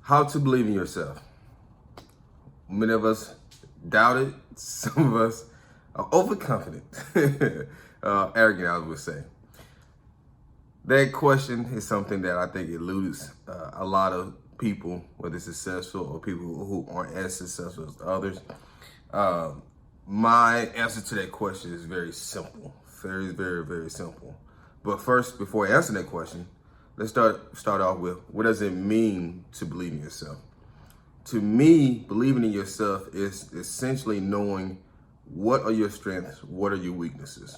How to believe in yourself. Many of us doubt it. Some of us are overconfident, arrogant, I would say. That question is something that I think eludes a lot of people, whether successful or people who aren't as successful as others. My answer to that question is very simple, very, very, very simple. But first, before I answer that question, let's start off with, what does it mean to believe in yourself? To me, believing in yourself is essentially knowing what are your strengths, what are your weaknesses.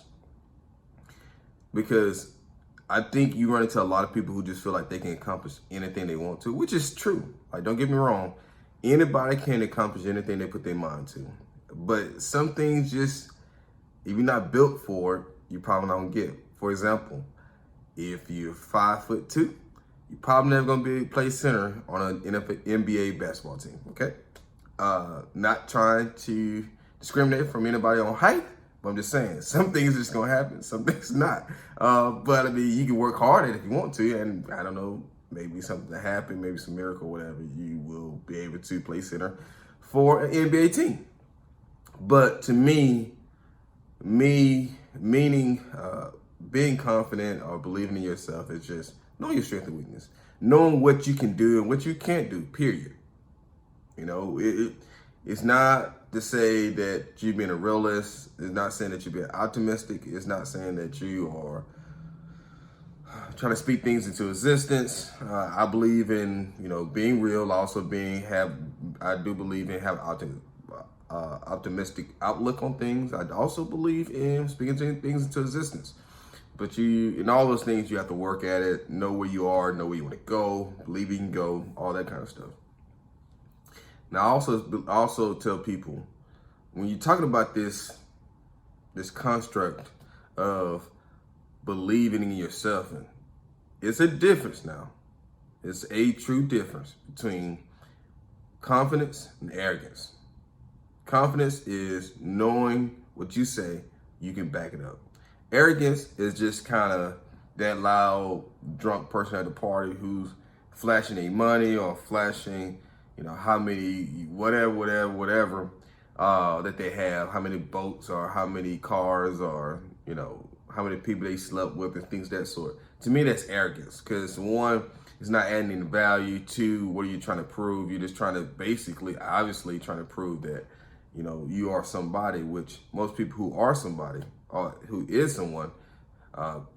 Because I think you run into a lot of people who just feel like they can accomplish anything they want to, which is true. Like, don't get me wrong. Anybody can accomplish anything they put their mind to. But some things just, if you're not built for it, you probably not gonna get. For example, if you're 5'2", you're probably never gonna play center on an NBA basketball team, okay? Not trying to discriminate from anybody on height, but I'm just saying, some things are just gonna happen, some things not. But I mean, you can work hard at it if you want to, and I don't know, maybe something to happen, maybe some miracle, whatever, you will be able to play center for an NBA team. But to me, meaning being confident or believing in yourself is just knowing your strength and weakness, knowing what you can do and what you can't do, period. You know, it's not to say that you being a realist. It's not saying that you're being optimistic. It's not saying that you are trying to speak things into existence. I believe in, being real. I do believe in have optimistic outlook on things. I also believe in speaking things into existence. But in all those things, you have to work at it, know where you are, know where you want to go, believe you can go, all that kind of stuff. Now, I also tell people, when you're talking about this construct of believing in yourself, it's a difference now. It's a true difference between confidence and arrogance. Confidence is knowing what you say, you can back it up. Arrogance is just kind of that loud, drunk person at the party who's flashing their money or flashing, how many, whatever that they have, how many boats or how many cars or, how many people they slept with and things of that sort. To me, that's arrogance, because one, it's not adding any value. Two, what are you trying to prove? You're just trying to obviously trying to prove that, you are somebody, which most people who are somebody or who is someone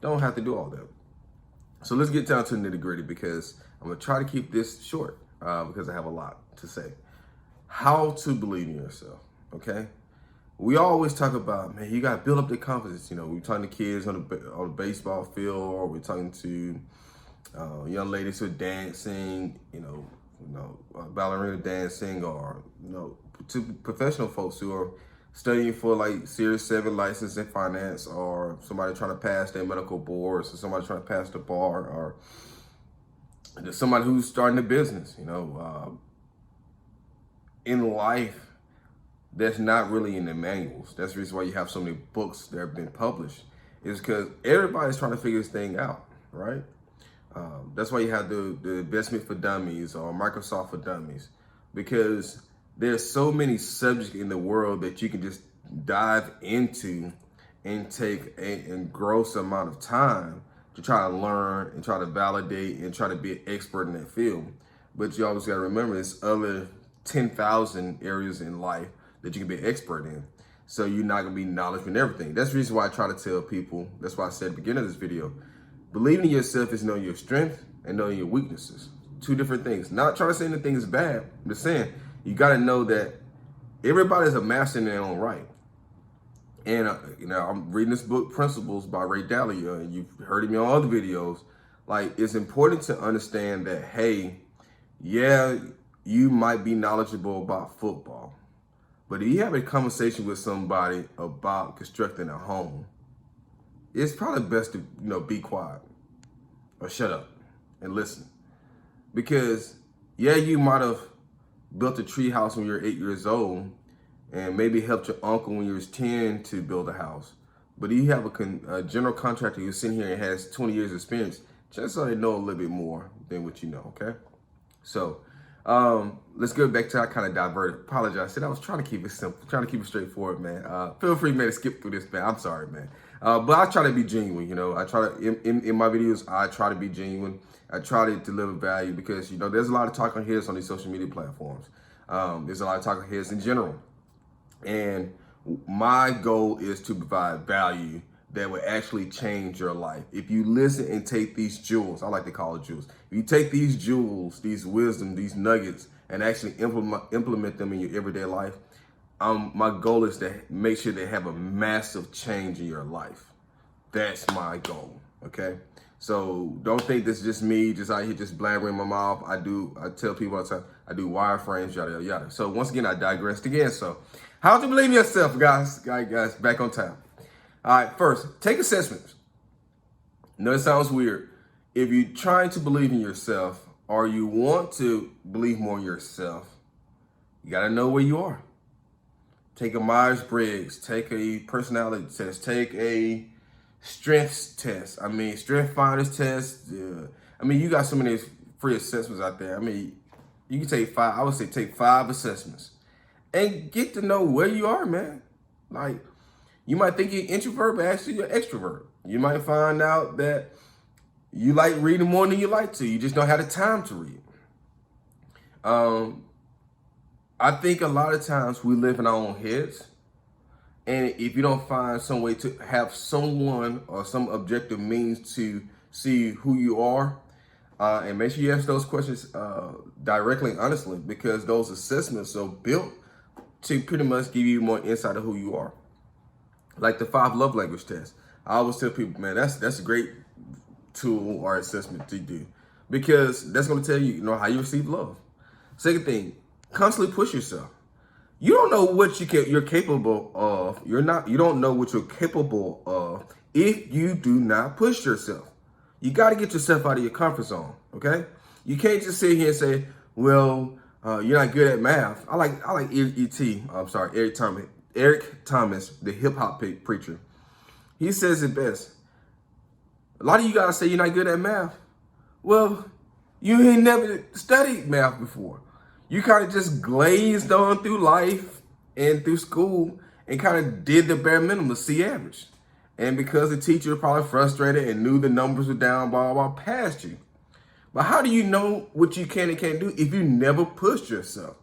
don't have to do all that. So let's get down to the nitty gritty, because I'm gonna try to keep this short because I have a lot to say. How to believe in yourself, okay? We always talk about, man, you gotta build up the confidence. We're talking to kids on the baseball field, or we're talking to young ladies who are dancing, ballerina dancing, or to professional folks who are studying for like Series 7 license in finance, or somebody trying to pass their medical boards, or somebody trying to pass the bar, or somebody who's starting a business. In life, that's not really in the manuals. That's the reason why you have so many books that have been published, is because everybody's trying to figure this thing out, right? That's why you have the investment for dummies or Microsoft for dummies, because there's so many subjects in the world that you can just dive into and take a gross amount of time to try to learn and try to validate and try to be an expert in that field. But you always got to remember, there's other 10,000 areas in life that you can be an expert in. So you're not going to be knowledgeable in everything. That's the reason why I try to tell people, that's why I said at the beginning of this video, believing in yourself is knowing your strength and knowing your weaknesses. Two different things. Not trying to say anything is bad. I'm just saying, you got to know that everybody's a master in their own right. And, I'm reading this book, Principles by Ray Dalio, and you've heard me on other videos. Like, it's important to understand that, hey, yeah, you might be knowledgeable about football, but if you have a conversation with somebody about constructing a home, it's probably best to, be quiet or shut up and listen. Because, yeah, you might have built a tree house when you were 8 years old, and maybe helped your uncle when you was 10 to build a house. But you have a general contractor who's sitting here and has 20 years experience, chances are they know a little bit more than what you know, okay? So Let's go back to, I kind of diverted. Apologize. I said I was trying to keep it simple, trying to keep it straightforward, man. Feel free, man, to skip through this, man. I'm sorry, man. But I try to be genuine, you know. I try to, in my videos, I try to be genuine. I try to deliver value because, you know, there's a lot of talking heads on these social media platforms. There's a lot of talking heads in general. And my goal is to provide value that will actually change your life. If you listen and take these jewels, I like to call it jewels. If you take these jewels, these wisdom, these nuggets, and actually implement them in your everyday life, my goal is to make sure they have a massive change in your life. That's my goal, okay? So don't think this is just me, just out here just blabbering my mouth. I tell people all the time, I do wireframes, yada, yada, yada. So once again, I digressed again. So how to believe in yourself, guys, back on time. All right, first, take assessments. No, it sounds weird. If you're trying to believe in yourself or you want to believe more in yourself, you got to know where you are. Take a Myers-Briggs, take a personality test, take a strengths test. I mean, strength finders test. I mean, you got so many free assessments out there. I mean, you can take 5. I would say take 5 assessments and get to know where you are, man. Like, you might think you're introvert, but actually you're extrovert. You might find out that you like reading more than you like to. You just don't have the time to read. I think a lot of times we live in our own heads. And if you don't find some way to have someone or some objective means to see who you are, and make sure you ask those questions directly and honestly, because those assessments are built to pretty much give you more insight of who you are. Like the 5 love language test. I always tell people, man, that's a great tool or assessment to do because that's going to tell you, you know, how you receive love. Second thing, constantly push yourself. You don't know what you're capable of. You don't know what you're capable of if you do not push yourself. You got to get yourself out of your comfort zone. Okay. You can't just sit here and say, well, you're not good at math. I like Eric Thomas, the hip hop preacher. He says it best. A lot of you guys say you're not good at math. Well, you ain't never studied math before. You kind of just glazed on through life and through school and kind of did the bare minimum to see average. And because the teacher was probably frustrated and knew the numbers were down, blah, blah, blah, passed you. But how do you know what you can and can't do if you never pushed yourself?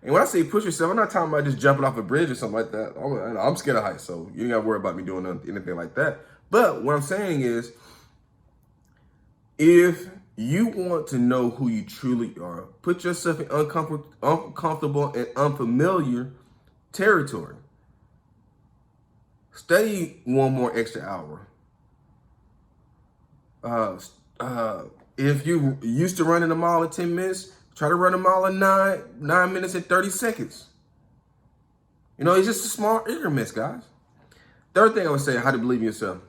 And when I say push yourself, I'm not talking about just jumping off a bridge or something like that. I'm scared of heights, so you ain't got to worry about me doing anything like that. But what I'm saying is, if you want to know who you truly are, put yourself in uncomfortable and unfamiliar territory. Study 1 more extra hour. If you used to running a mile in 10 minutes, try to run a mile in 9 minutes and 30 seconds. You know, it's just a small increments, guys. Third thing I would say, how to believe in yourself.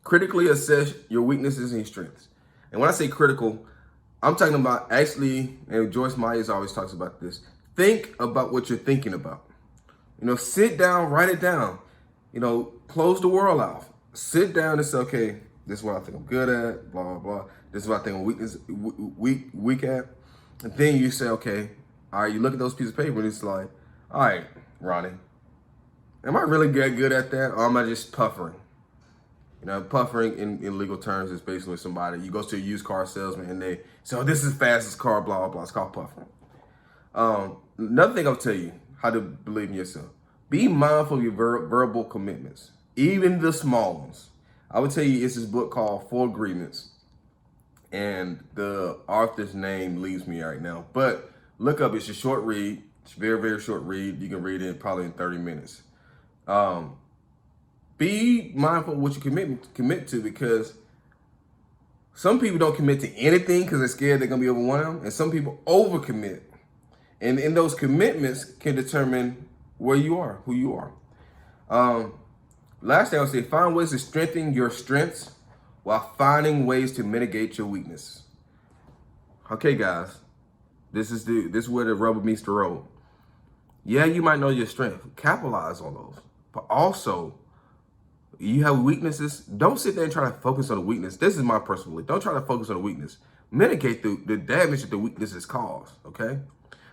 Critically assess your weaknesses and your strengths. And when I say critical, I'm talking about actually, and Joyce Myers always talks about this, think about what you're thinking about. You know, sit down, write it down. You know, close the world out. Sit down and say, okay, this is what I think I'm good at, blah, blah, blah. This is what I think I'm weak at. And then you say, okay, all right, you look at those pieces of paper and it's like, all right, Ronnie, am I really good at that, or am I just puffering? You know, puffering in legal terms is basically somebody, you go to a used car salesman and they say, oh, this is the fastest car, blah, blah, blah. It's called puffering. Another thing I'll tell you, how to believe in yourself. Be mindful of your verbal commitments, even the small ones. I would tell you, it's this book called 4 Agreements. And the author's name leaves me right now. But look up, it's a short read. It's a very, very short read. You can read it probably in 30 minutes. Be mindful of what you commit to, because some people don't commit to anything because they're scared they're going to be overwhelmed. And some people overcommit. And in those commitments can determine where you are, who you are. Last thing I would say, find ways to strengthen your strengths while finding ways to mitigate your weakness. Okay, guys, this is where the rubber meets the road. Yeah, you might know your strength. Capitalize on those. But also, you have weaknesses. Don't sit there and try to focus on the weakness. This is my personal belief. Don't try to focus on the weakness, mitigate the damage that the weaknesses cause, okay?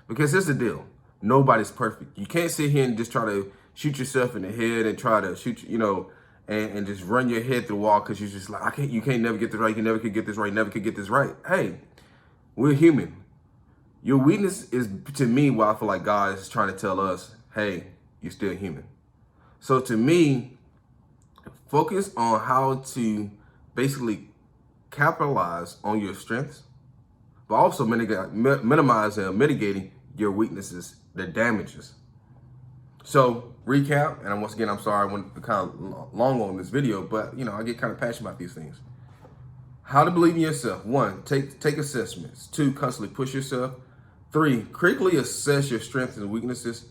Because here's the deal. Nobody's perfect. You can't sit here and just try to shoot yourself in the head and try to shoot, and just run your head through the wall because you're just like, you can't never get this right. You never could get this right. Never could get this right. Hey, we're human. Your weakness is, to me, why I feel like God is trying to tell us, hey, you're still human. So to me, focus on how to basically capitalize on your strengths, but also minimizing and mitigating your weaknesses, the damages. So recap, and once again, I'm sorry I went kind of long on this video, but I get kind of passionate about these things. How to believe in yourself. 1, take assessments. 2, constantly push yourself. 3, critically assess your strengths and weaknesses.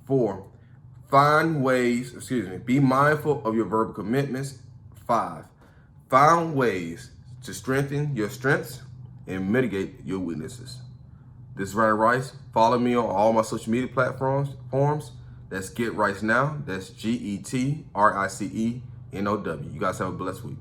4, be mindful of your verbal commitments. 5, find ways to strengthen your strengths and mitigate your weaknesses. This is Ryan Rice. Follow me on all my social media platforms. That's Get Rice Now. That's GETRICENOW. You guys have a blessed week.